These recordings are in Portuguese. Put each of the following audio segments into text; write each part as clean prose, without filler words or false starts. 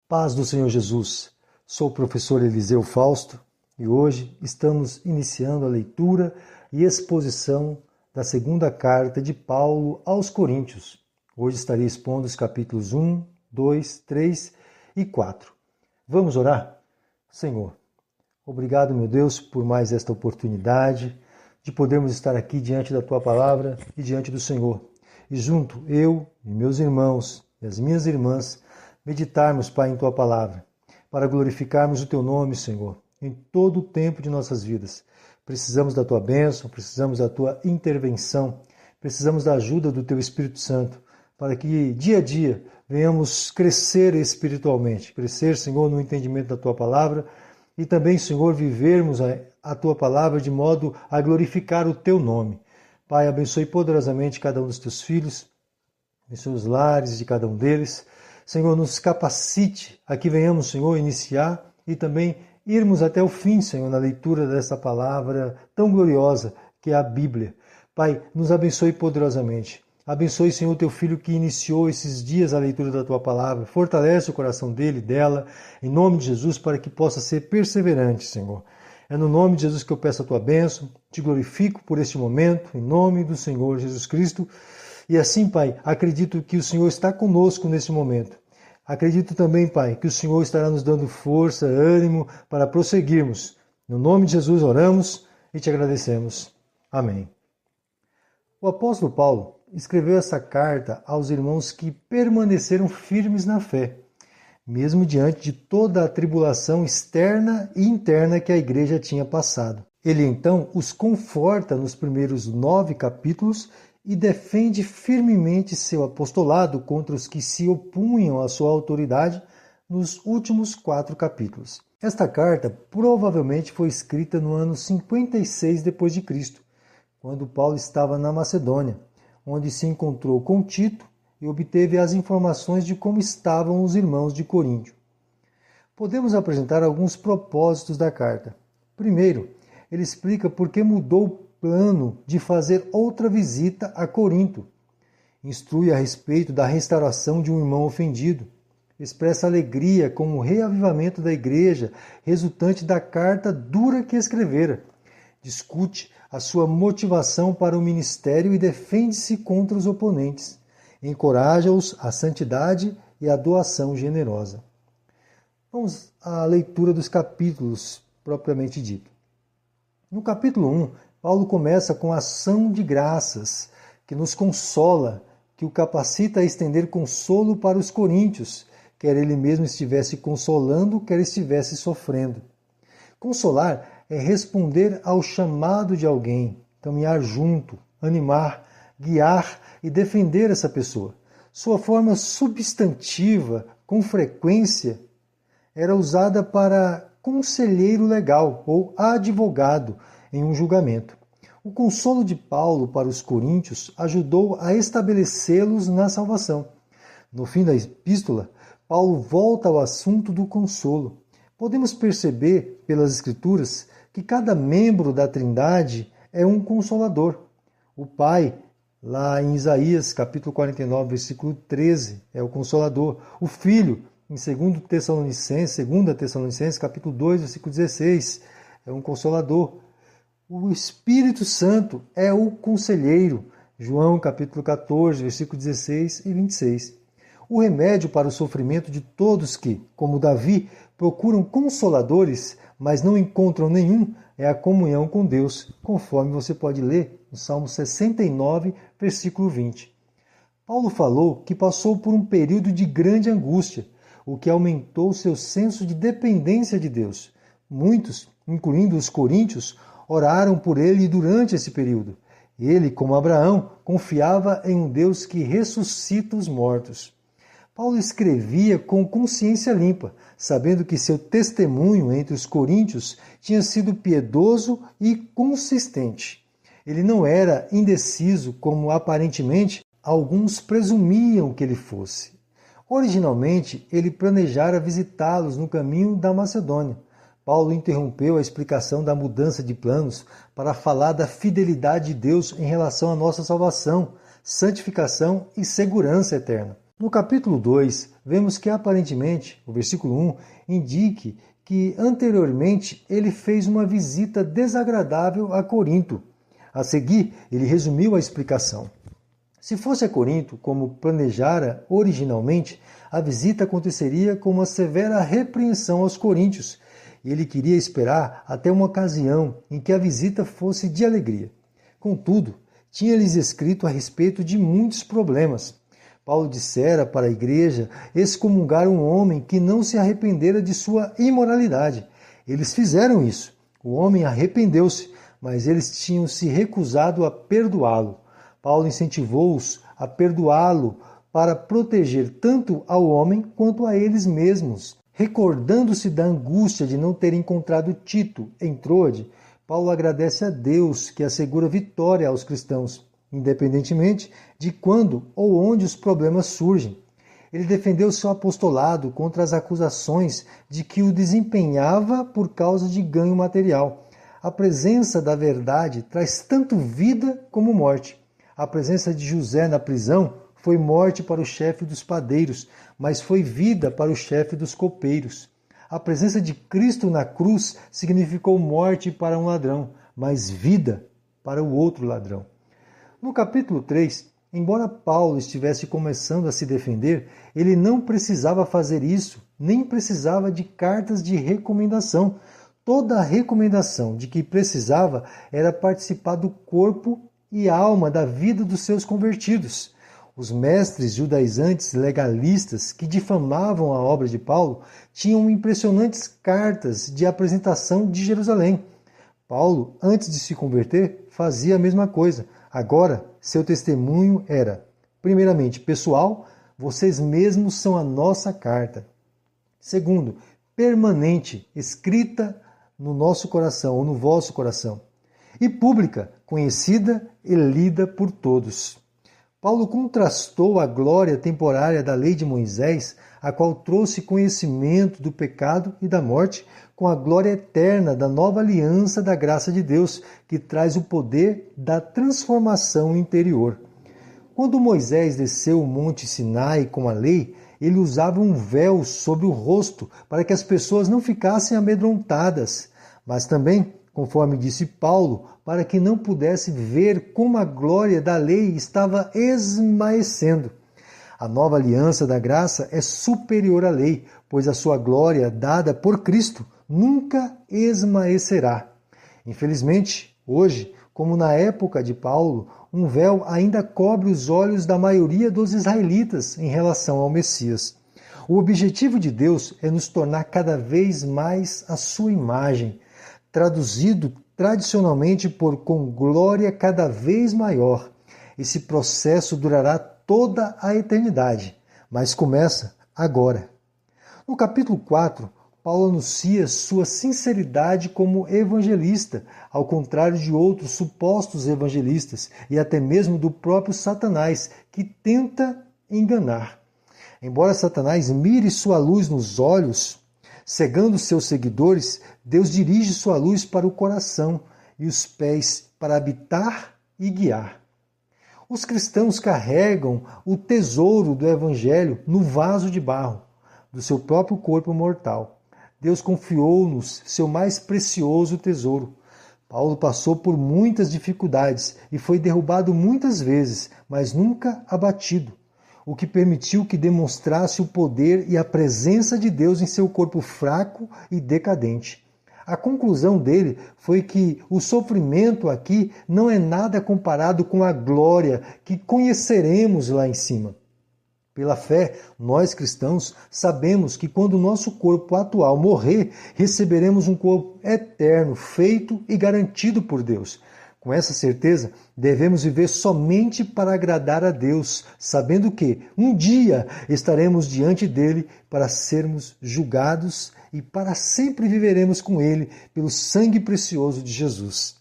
Paz do Senhor Jesus. Sou o professor Eliseu Fausto e hoje estamos iniciando a leitura e exposição da segunda carta de Paulo aos Coríntios. Hoje estarei expondo os capítulos 1, 2, 3 e 4. Vamos orar? Senhor, obrigado, meu Deus, por mais esta oportunidade de podermos estar aqui diante da Tua Palavra e diante do Senhor. E junto, eu e meus irmãos e as minhas irmãs, meditarmos, Pai, em Tua Palavra, para glorificarmos o Teu nome, Senhor, em todo o tempo de nossas vidas. Precisamos da Tua bênção, precisamos da Tua intervenção, precisamos da ajuda do Teu Espírito Santo, para que dia a dia venhamos crescer espiritualmente, crescer, Senhor, no entendimento da Tua Palavra e também, Senhor, vivermos a Tua Palavra de modo a glorificar o Teu nome. Pai, abençoe poderosamente cada um dos Teus filhos, abençoe os lares de cada um deles. Senhor, nos capacite a que venhamos, Senhor, iniciar e também irmos até o fim, Senhor, na leitura dessa palavra tão gloriosa que é a Bíblia. Pai, nos abençoe poderosamente. Abençoe, Senhor, o Teu Filho que iniciou esses dias a leitura da Tua palavra. Fortalece o coração dele e dela, em nome de Jesus, para que possa ser perseverante, Senhor. É no nome de Jesus que eu peço a Tua bênção, te glorifico por este momento, em nome do Senhor Jesus Cristo. E assim, Pai, acredito que o Senhor está conosco nesse momento. Acredito também, Pai, que o Senhor estará nos dando força, ânimo para prosseguirmos. No nome de Jesus oramos e te agradecemos. Amém. O apóstolo Paulo escreveu essa carta aos irmãos que permaneceram firmes na fé, mesmo diante de toda a tribulação externa e interna que a igreja tinha passado. Ele então os conforta nos primeiros 9 capítulos e defende firmemente seu apostolado contra os que se opunham à sua autoridade nos últimos 4 capítulos. Esta carta provavelmente foi escrita no ano 56 d.C., quando Paulo estava na Macedônia, onde se encontrou com Tito e obteve as informações de como estavam os irmãos de Coríntio. Podemos apresentar alguns propósitos da carta. Primeiro, ele explica por que mudou o plano de fazer outra visita a Corinto. Instrui a respeito da restauração de um irmão ofendido. Expressa alegria com o reavivamento da igreja, resultante da carta dura que escrevera. Discute a sua motivação para o ministério e defende-se contra os oponentes. Encoraja-os à santidade e à doação generosa. Vamos à leitura dos capítulos propriamente dito. No capítulo 1, Paulo começa com a ação de graças, que nos consola, que o capacita a estender consolo para os coríntios, quer ele mesmo estivesse consolando, quer estivesse sofrendo. Consolar é responder ao chamado de alguém, caminhar junto, animar, guiar e defender essa pessoa. Sua forma substantiva, com frequência, era usada para conselheiro legal ou advogado em um julgamento. O consolo de Paulo para os coríntios ajudou a estabelecê-los na salvação. No fim da epístola, Paulo volta ao assunto do consolo. Podemos perceber pelas Escrituras que cada membro da Trindade é um consolador. O Pai, lá em Isaías, capítulo 49, versículo 13, é o consolador. O Filho, em 2 Tessalonicenses, capítulo 2, versículo 16, é um consolador. O Espírito Santo é o conselheiro. João, capítulo 14, versículo 16 e 26. O remédio para o sofrimento de todos que, como Davi, procuram consoladores, mas não encontram nenhum, é a comunhão com Deus, conforme você pode ler no Salmo 69, versículo 20. Paulo falou que passou por um período de grande angústia, o que aumentou seu senso de dependência de Deus. Muitos, incluindo os coríntios, oraram por ele durante esse período. Ele, como Abraão, confiava em um Deus que ressuscita os mortos. Paulo escrevia com consciência limpa, sabendo que seu testemunho entre os coríntios tinha sido piedoso e consistente. Ele não era indeciso, como aparentemente alguns presumiam que ele fosse. Originalmente, ele planejara visitá-los no caminho da Macedônia. Paulo interrompeu a explicação da mudança de planos para falar da fidelidade de Deus em relação à nossa salvação, santificação e segurança eterna. No capítulo 2, vemos que aparentemente, o versículo 1, indique que anteriormente ele fez uma visita desagradável a Corinto. A seguir, ele resumiu a explicação. Se fosse a Corinto, como planejara originalmente, a visita aconteceria com uma severa repreensão aos coríntios, e ele queria esperar até uma ocasião em que a visita fosse de alegria. Contudo, tinha-lhes escrito a respeito de muitos problemas. Paulo dissera para a igreja excomungar um homem que não se arrependera de sua imoralidade. Eles fizeram isso. O homem arrependeu-se, mas eles tinham se recusado a perdoá-lo. Paulo incentivou-os a perdoá-lo para proteger tanto ao homem quanto a eles mesmos. Recordando-se da angústia de não ter encontrado Tito em Troade, Paulo agradece a Deus que assegura vitória aos cristãos, independentemente de quando ou onde os problemas surgem. Ele defendeu seu apostolado contra as acusações de que o desempenhava por causa de ganho material. A presença da verdade traz tanto vida como morte. A presença de José na prisão foi morte para o chefe dos padeiros, mas foi vida para o chefe dos copeiros. A presença de Cristo na cruz significou morte para um ladrão, mas vida para o outro ladrão. No capítulo 3, embora Paulo estivesse começando a se defender, ele não precisava fazer isso, nem precisava de cartas de recomendação. Toda a recomendação de que precisava era participar do corpo e alma da vida dos seus convertidos. Os mestres judaizantes legalistas que difamavam a obra de Paulo tinham impressionantes cartas de apresentação de Jerusalém. Paulo, antes de se converter, fazia a mesma coisa. Agora, seu testemunho era, primeiramente, pessoal, vocês mesmos são a nossa carta. Segundo, permanente, escrita no nosso coração ou no vosso coração. E pública, conhecida e lida por todos. Paulo contrastou a glória temporária da lei de Moisés, a qual trouxe conhecimento do pecado e da morte, com a glória eterna da nova aliança da graça de Deus, que traz o poder da transformação interior. Quando Moisés desceu o monte Sinai com a lei, ele usava um véu sobre o rosto para que as pessoas não ficassem amedrontadas, mas também, conforme disse Paulo, para que não pudesse ver como a glória da lei estava esmaecendo. A nova aliança da graça é superior à lei, pois a sua glória, dada por Cristo, nunca esmaecerá. Infelizmente, hoje, como na época de Paulo, um véu ainda cobre os olhos da maioria dos israelitas em relação ao Messias. O objetivo de Deus é nos tornar cada vez mais a sua imagem, traduzido tradicionalmente por com glória cada vez maior. Esse processo durará toda a eternidade, mas começa agora. No capítulo 4, Paulo anuncia sua sinceridade como evangelista, ao contrário de outros supostos evangelistas e até mesmo do próprio Satanás, que tenta enganar. Embora Satanás mire sua luz nos olhos, cegando seus seguidores, Deus dirige sua luz para o coração e os pés para habitar e guiar. Os cristãos carregam o tesouro do Evangelho no vaso de barro do seu próprio corpo mortal. Deus confiou-nos seu mais precioso tesouro. Paulo passou por muitas dificuldades e foi derrubado muitas vezes, mas nunca abatido, o que permitiu que demonstrasse o poder e a presença de Deus em seu corpo fraco e decadente. A conclusão dele foi que o sofrimento aqui não é nada comparado com a glória que conheceremos lá em cima. Pela fé, nós cristãos sabemos que quando o nosso corpo atual morrer, receberemos um corpo eterno, feito e garantido por Deus. Com essa certeza, devemos viver somente para agradar a Deus, sabendo que um dia estaremos diante dele para sermos julgados e para sempre viveremos com ele pelo sangue precioso de Jesus.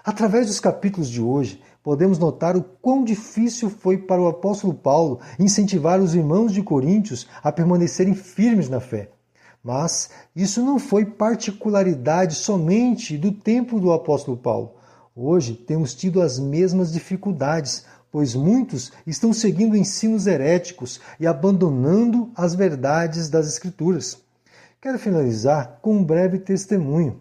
Através dos capítulos de hoje, podemos notar o quão difícil foi para o apóstolo Paulo incentivar os irmãos de Coríntios a permanecerem firmes na fé. Mas isso não foi particularidade somente do tempo do apóstolo Paulo. Hoje temos tido as mesmas dificuldades pois muitos estão seguindo ensinos heréticos e abandonando as verdades das Escrituras. Quero finalizar com um breve testemunho.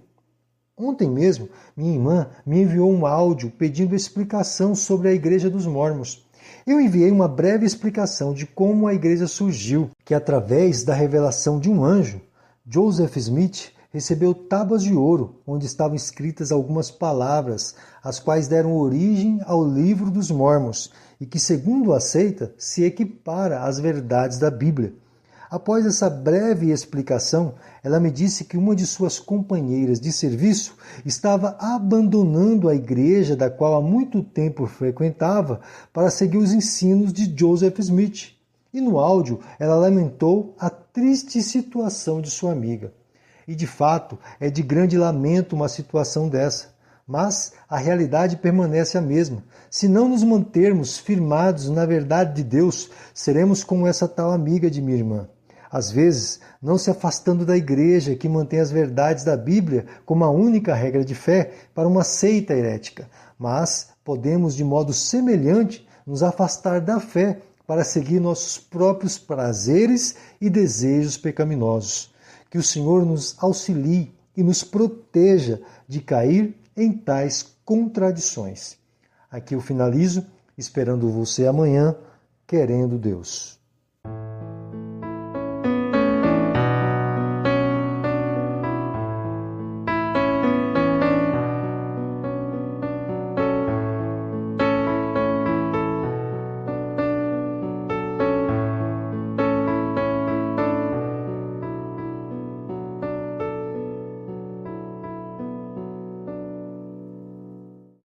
Ontem mesmo, minha irmã me enviou um áudio pedindo explicação sobre a Igreja dos Mórmons. Eu enviei uma breve explicação de como a igreja surgiu, que através da revelação de um anjo, Joseph Smith recebeu tábuas de ouro, onde estavam escritas algumas palavras, as quais deram origem ao livro dos Mórmons, e que, segundo aceita, se equipara às verdades da Bíblia. Após essa breve explicação, ela me disse que uma de suas companheiras de serviço estava abandonando a igreja da qual há muito tempo frequentava para seguir os ensinos de Joseph Smith. E no áudio, ela lamentou a triste situação de sua amiga. E de fato, é de grande lamento uma situação dessa. Mas a realidade permanece a mesma. Se não nos mantermos firmados na verdade de Deus, seremos como essa tal amiga de minha irmã. Às vezes, não se afastando da igreja que mantém as verdades da Bíblia como a única regra de fé para uma seita herética, mas podemos, de modo semelhante, nos afastar da fé para seguir nossos próprios prazeres e desejos pecaminosos. Que o Senhor nos auxilie e nos proteja de cair em tais contradições. Aqui eu finalizo, esperando você amanhã, querendo Deus.